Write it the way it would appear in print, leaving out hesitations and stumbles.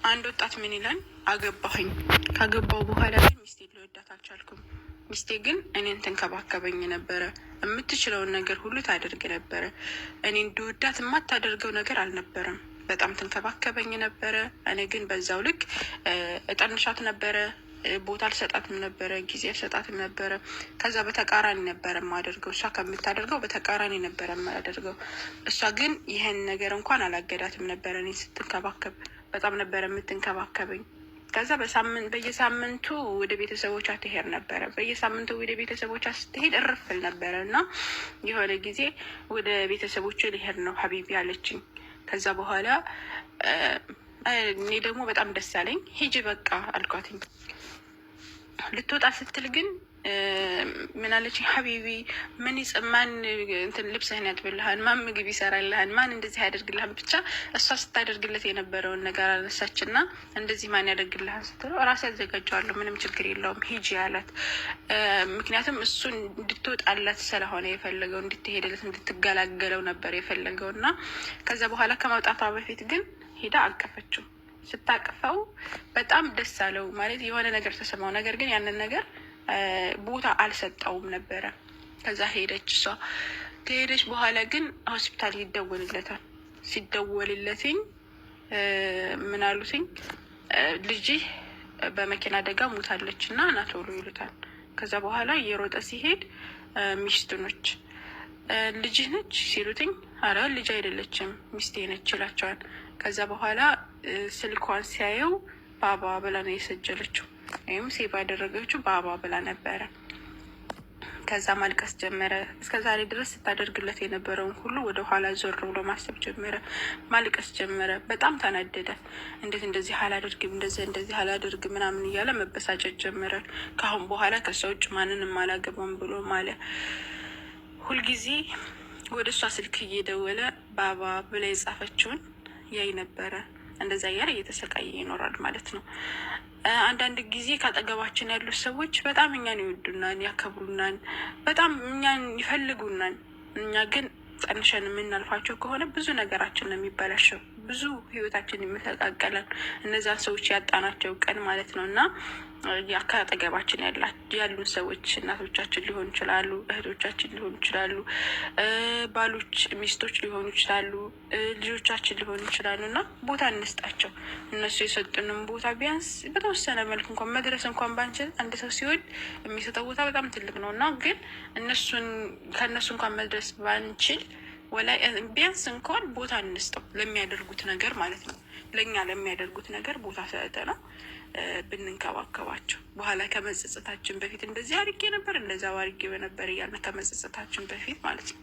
አንድ ወጣት ምን ይላል? አገባሁኝ። ካገባው በኋላ ግን ሚስቴን ልወዳት አልቻልኩም። ሚስቴ ግን እኔን ትንከባከበኝ ነበረ። የምትችለውን ነገር ሁሉ ታደርግ ነበረ። እኔ እንድወዳት የማታደርገው ነገር አልነበረም። በጣም ትንከባከበኝ ነበረ። እኔ ግን በዛው ልክ እጠንሻት ነበረ። ቦታ አልሰጣትም ነበረ። ጊዜ አልሰጣትም ነበረ። ከዛ በተቃራኒ ነበረ የማደርገው። እሷ ከምታደርገው በተቃራኒ ነበረ የማደርገው። እሷ ግን ይህን ነገር እንኳን አላገዳትም ነበረ። እኔ ስትንከባከብ በጣም ነበረ የምትንከባከበኝ። ከዛ በየሳምንቱ ወደ ቤተሰቦቿ ትሄድ ነበረ። በየሳምንቱ ወደ ቤተሰቦቿ ስትሄድ እርፍል ነበረ እና የሆነ ጊዜ ወደ ቤተሰቦቹ ሊሄድ ነው ሀቢቢ አለችኝ። ከዛ በኋላ እኔ ደግሞ በጣም ደስ አለኝ። ሂጂ በቃ አልኳትኝ። ልትወጣ ስትል ግን ምን አለችኝ? ሀቢቢ ማን እንትን ልብስህን ያጥብልሃል? ማን ምግብ ይሰራልሃል? ማን እንደዚህ ያደርግልሃል? ብቻ እሷ ስታደርግለት የነበረውን ነገር አነሳችና እንደዚህ ማን ያደርግልሃል ስትለው ራሴ ያዘጋጀዋለሁ፣ ምንም ችግር የለውም ሂጂ አላት። ምክንያቱም እሱ እንድትወጣላት ስለሆነ የፈለገው፣ እንድትሄድለት እንድትገላገለው ነበር የፈለገው እና ከዛ በኋላ ከመውጣቷ በፊት ግን ሄዳ አቀፈችው። ስታቅፈው በጣም ደስ አለው። ማለት የሆነ ነገር ተሰማው። ነገር ግን ያንን ነገር ቦታ አልሰጠውም ነበረ። ከዛ ሄደች። እሷ ከሄደች በኋላ ግን ሆስፒታል ይደወልለታል። ሲደወልለትኝ ምን አሉትኝ? ልጅህ በመኪና አደጋ ሞታለች እና ና ቶሎ ይሉታል። ከዛ በኋላ እየሮጠ ሲሄድ ሚስቱኖች ልጅህ ነች ሲሉትኝ፣ አረ ልጅ አይደለችም ሚስቴ ነች ይላቸዋል። ከዛ በኋላ ስልኳን ሲያየው ባባ ብላ ነው የሰጀለችው፣ ወይም ሴቭ ያደረገችው ባባ ብላ ነበረ። ከዛ ማልቀስ ጀመረ። እስከ ዛሬ ድረስ ስታደርግለት የነበረውን ሁሉ ወደ ኋላ ዞር ብሎ ማሰብ ጀመረ። ማልቀስ ጀመረ። በጣም ተናደደ። እንዴት እንደዚህ አላደርግም፣ እንደዚህ አላደርግም ምናምን እያለ መበሳጨት ጀመረ። ከአሁን በኋላ ከሷ ውጭ ማንንም አላገባም ብሎ ማለ። ሁልጊዜ ወደ እሷ ስልክ እየደወለ ባባ ብላ የጻፈችውን ያይ ነበረ። እንደዛ እያለ እየተሰቃየ ይኖራል ማለት ነው። አንዳንድ ጊዜ ካጠገባችን ያሉት ሰዎች በጣም እኛን ይወዱናን፣ ያከብሩናን፣ በጣም እኛን ይፈልጉናን። እኛ ግን ጠንሸን የምናልፋቸው ከሆነ ብዙ ነገራችን ነው የሚበላሸው፣ ብዙ ህይወታችን የሚተቃቀለን እነዛን ሰዎች ያጣናቸው ቀን ማለት ነው። እና ከአጠገባችን ያሉን ሰዎች እናቶቻችን ሊሆኑ ይችላሉ፣ እህቶቻችን ሊሆኑ ይችላሉ፣ ባሎች ሚስቶች ሊሆኑ ይችላሉ፣ ልጆቻችን ሊሆኑ ይችላሉ። እና ቦታ እንስጣቸው። እነሱ የሰጡንም ቦታ ቢያንስ በተወሰነ መልክ እንኳን መድረስ እንኳን ባንችል፣ አንድ ሰው ሲወድ የሚሰጠው ቦታ በጣም ትልቅ ነው። እና ግን ከእነሱ እንኳን መድረስ ባንችል ወላይ ቢያንስ እንኳን ቦታ እንስጠው ለሚያደርጉት ነገር ማለት ነው። ለእኛ ለሚያደርጉት ነገር ቦታ ሰጠ ነው ብንንከባከባቸው፣ በኋላ ከመጸጸታችን በፊት እንደዚህ አድርጌ ነበር እንደዛ አድርጌ ነበር እያልን ከመጸጸታችን በፊት ማለት ነው።